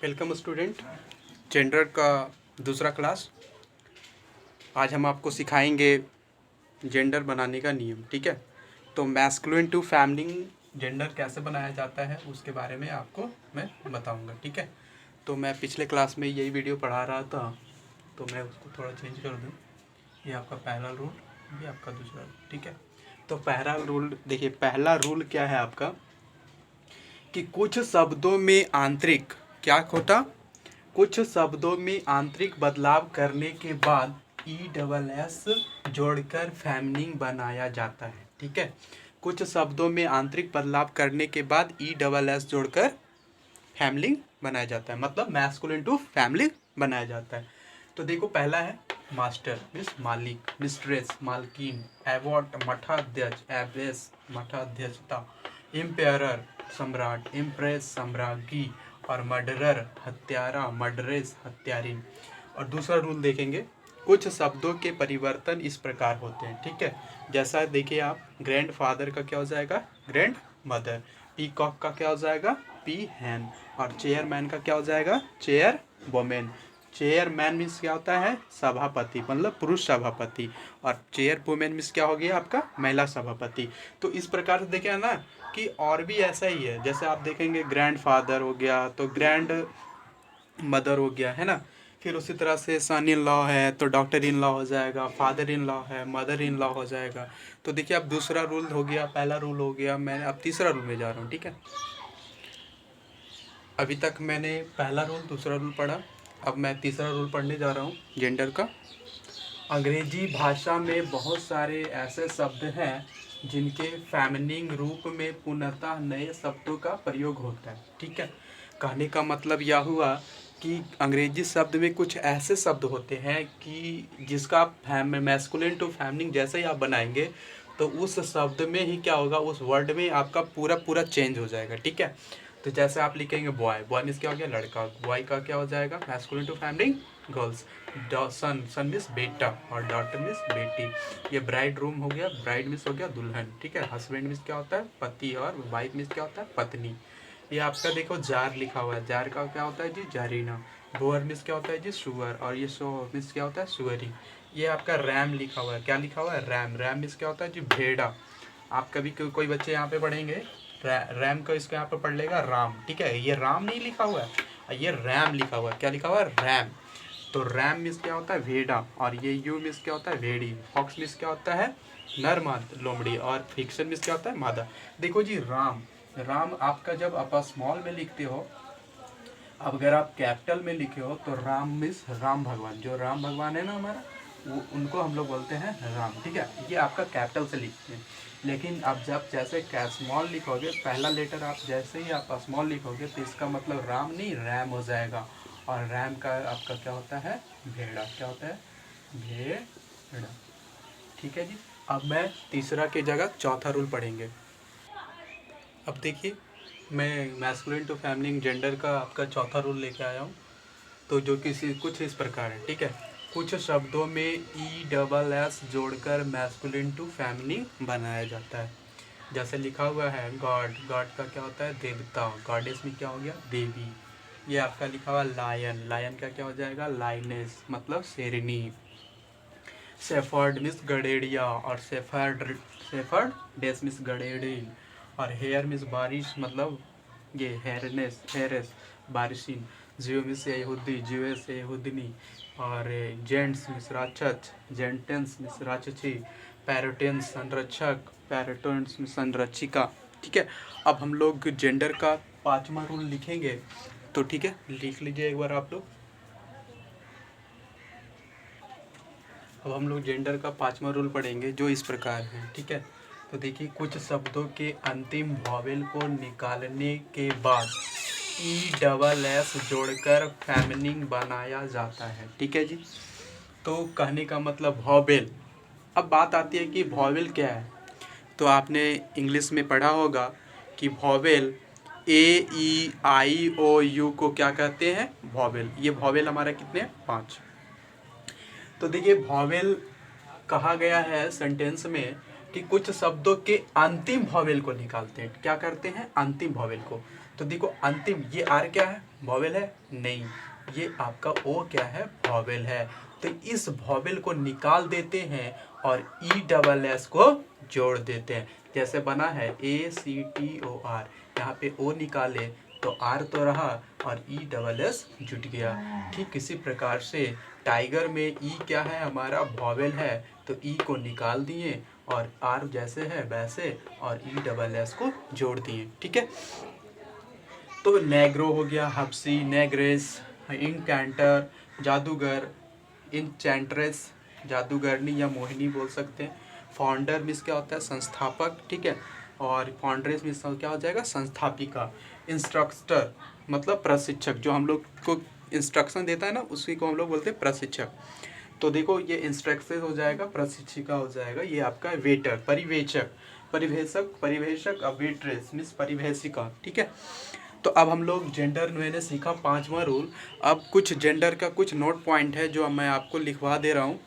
Welcome student. Gender का दूसरा class. आज हम आपको सिखाएंगे जेंडर बनाने का नियम। ठीक है, तो मैस्कुलिन टू फेमिनिन जेंडर कैसे बनाया जाता है उसके बारे में आपको मैं बताऊंगा। ठीक है, तो मैं पिछले क्लास में यही वीडियो पढ़ा रहा था, तो मैं उसको थोड़ा चेंज कर दूँ। ये आपका पहला रूल, ये आपका दूसरा रूल। ठीक है, तो पहला रूल देखिए, पहला रूल क्या है आपका कि कुछ शब्दों में आंतरिक क्या होता, कुछ शब्दों में आंतरिक बदलाव करने के बाद ESS जोड़कर फेमिनिन बनाया जाता है। ठीक है, कुछ शब्दों में आंतरिक बदलाव करने के बाद ESS जोड़कर फेमिनिन बनाया जाता है, मतलब मैस्कुलिन टू फेमिनिन बनाया जाता है। तो देखो, पहला है मास्टर मीन्स मालिक, मिस्ट्रेस मालकिन, एवॉट मठाध्यक्ष, एबेस मठाध्यक्षता, एम्पायर सम्राट, इम्प्रेस सम्राज्ञी, और मर्डरर हत्यारा, मर्डरेस हत्यारिन। और दूसरा रूल देखेंगे, कुछ शब्दों के परिवर्तन इस प्रकार होते हैं। ठीक है, जैसा देखिए आप, ग्रैंड फादर का क्या हो जाएगा, ग्रैंड मदर, पीकॉक का क्या हो जाएगा, पी हैन, और चेयरमैन का क्या हो जाएगा, चेयर वोमेन। चेयरमैन मीन्स क्या होता है, सभापति, मतलब पुरुष सभापति, और चेयर वुमेन मीन्स क्या हो गया आपका, महिला सभापति। तो इस प्रकार से देखें ना कि और भी ऐसा ही है, जैसे आप देखेंगे ग्रैंडफादर हो गया तो ग्रैंड मदर हो गया, है ना। फिर उसी तरह से सन इन लॉ है तो डॉक्टर इन लॉ हो जाएगा, फादर इन लॉ है मदर इन लॉ हो जाएगा। तो देखिए, अब दूसरा रूल हो गया, पहला रूल हो गया, मैं अब तीसरा रूल में जा रहा हूँ। ठीक है, अभी तक मैंने पहला रूल दूसरा रूल पढ़ा, अब मैं तीसरा रूल पढ़ने जा रहा हूँ जेंडर का। अंग्रेजी भाषा में बहुत सारे ऐसे शब्द हैं जिनके फेमिनिन रूप में पूर्णतः नए शब्दों का प्रयोग होता है। ठीक है, कहने का मतलब यह हुआ कि अंग्रेजी शब्द में कुछ ऐसे शब्द होते हैं कि जिसका आप मैस्कुलिन टू फेमिनिन जैसे ही आप बनाएंगे तो उस शब्द में ही क्या होगा, उस वर्ड में आपका पूरा पूरा चेंज हो जाएगा। ठीक है, तो जैसे आप लिखेंगे बॉय, बॉय मीन्स क्या हो गया, लड़का, बॉय का क्या हो जाएगा, masculine to feminine girls. Son, son means बेटा, और डॉटर मीन्स बेटी। ये ब्राइड रूम हो गया, ब्राइड मीन्स हो गया दुल्हन। ठीक है, हस्बैंड मीन्स क्या होता है, पति, और वाइफ मीन्स क्या होता है, पत्नी। ये आपका देखो जार लिखा हुआ है, जार का क्या होता है जी, जारीना। बोअर मीन्स क्या होता है जी, सुअर, और ये सो मीन्स क्या होता है, सुअरी। ये आपका रैम लिखा हुआ है, क्या लिखा हुआ है, रैम, रैम मीन्स क्या होता है जी, भेड़ा। आप कभी कोई बच्चे यहाँ पे पढ़ेंगे रैम का, इसको यहाँ पे पढ़ लेगा राम। ठीक है, ये राम नहीं लिखा हुआ है, ये रैम लिखा हुआ है, क्या लिखा हुआ है, रैम। तो रैम मीन्स क्या होता है, भेड़ा, और ये यू मीन्स क्या होता है, भेड़ी। फॉक्स मीन्स क्या होता है, नर लोमड़ी, और फिक्सन मीन्स क्या होता है, मादा। देखो जी, राम, राम आपका जब आप स्मॉल में लिखते हो, अब अगर आप कैपिटल में लिखे हो तो राम मीन्स राम भगवान, जो राम भगवान है ना हमारा, वो उनको हम लोग बोलते हैं राम। ठीक है, ये आपका कैपिटल से लिखते हैं। लेकिन अब जब जैसे स्मॉल लिखोगे, पहला लेटर आप जैसे ही आप स्मॉल लिखोगे तो इसका मतलब राम नहीं रैम हो जाएगा, और रैम का आपका क्या होता है, भेड़ा, क्या होता है, भेड़ा। ठीक है जी, अब मैं तीसरा की जगह चौथा रूल पढ़ेंगे। अब देखिए, मैं मैस्कुलिन टू फेमिनिन जेंडर का आपका चौथा रूल लेके आया हूँ, तो जो किसी कुछ इस प्रकार है। ठीक है, कुछ शब्दों में ESS जोड़कर मैस्कुलिन टू फेमिनिन बनाया जाता है। जैसे लिखा हुआ है गॉड, गॉड का क्या होता है, देवता, गॉडेस में क्या हो गया, देवी। ये आपका लिखा हुआ लायन, लायन का क्या हो जाएगा, लाइनेस, मतलब शेरनी। सेफर्ड मिस गडेड़िया, और सेफर्ड, सेफर्ड डेस मिस गडेड़ी, और हेयर मिस बारिश, मतलब ये हेरनेस, हेरेस, बारिशिन। जियो मिस यहूदी, जियोस यहूदनी, और जेंट्स मिस राक्षस, जेंटेंस मिस राक्षसी, पैरोटेंस संरक्षक, पैरोटेंस मिस संरक्षिका। ठीक है, अब हम लोग जेंडर का पांचवा रूल लिखेंगे, तो ठीक है, लिख लीजिए एक बार आप लोग। अब हम लोग जेंडर का पांचवा रूल पढ़ेंगे, जो इस प्रकार है। ठीक है, तो देखिए, कुछ शब्दों के अंतिम वॉवेल को निकालने के बाद ESS जोड़कर फेमिनिन बनाया जाता है। ठीक है जी, तो कहने का मतलब वॉवेल। अब बात आती है कि वॉवेल क्या है, तो आपने इंग्लिश में पढ़ा होगा कि वॉवेल AEIOU को क्या कहते हैं, वॉवेल। ये वॉवेल हमारा कितने, 5। तो देखिए, वॉवेल कहा गया है सेंटेंस में कि कुछ शब्दों के अंतिम वॉवेल को निकालते हैं, क्या करते हैं, अंतिम वॉवेल को। तो देखो, अंतिम, ये आर क्या है, वॉवेल है नहीं, ये आपका ओ क्या है, वॉवेल है। तो इस वॉवेल को निकाल देते हैं और ई डबल एस को जोड़ देते हैं। जैसे बना है ACTOR, यहाँ पे ओ निकाले तो आर तो रहा और ई डबल एस जुट गया। ठीक इसी प्रकार से टाइगर में ई क्या है, हमारा वॉवेल है, तो ई को निकाल दिए और आर जैसे है वैसे और ई डबल एस को जोड़ दिए। ठीक है, तो नेग्रो हो गया, हब्सी, नेग्रेस, इंकैंटर, जादूगर, इंचैंट्रेस, जादूगरनी या मोहिनी बोल सकते हैं। फाउंडर मीन्स क्या होता है, संस्थापक। ठीक है, और फाउंड्रेस मीन्स क्या हो जाएगा, संस्थापिका। इंस्ट्रक्टर मतलब प्रशिक्षक, जो हम लोग को इंस्ट्रक्शन देता है ना, उसी को हम लोग बोलते हैं प्रशिक्षक। तो देखो ये इंस्ट्रक्टर हो जाएगा, प्रशिक्षिका हो जाएगा, ये आपका वेटर, परिवेशक, परिवेशक वेट्रेस मीन्स परिवेशिका। ठीक है, तो अब हम लोग जेंडर मैंने सीखा 5वां रूल। अब कुछ जेंडर का कुछ नोट पॉइंट है जो मैं आपको लिखवा दे रहा हूँ।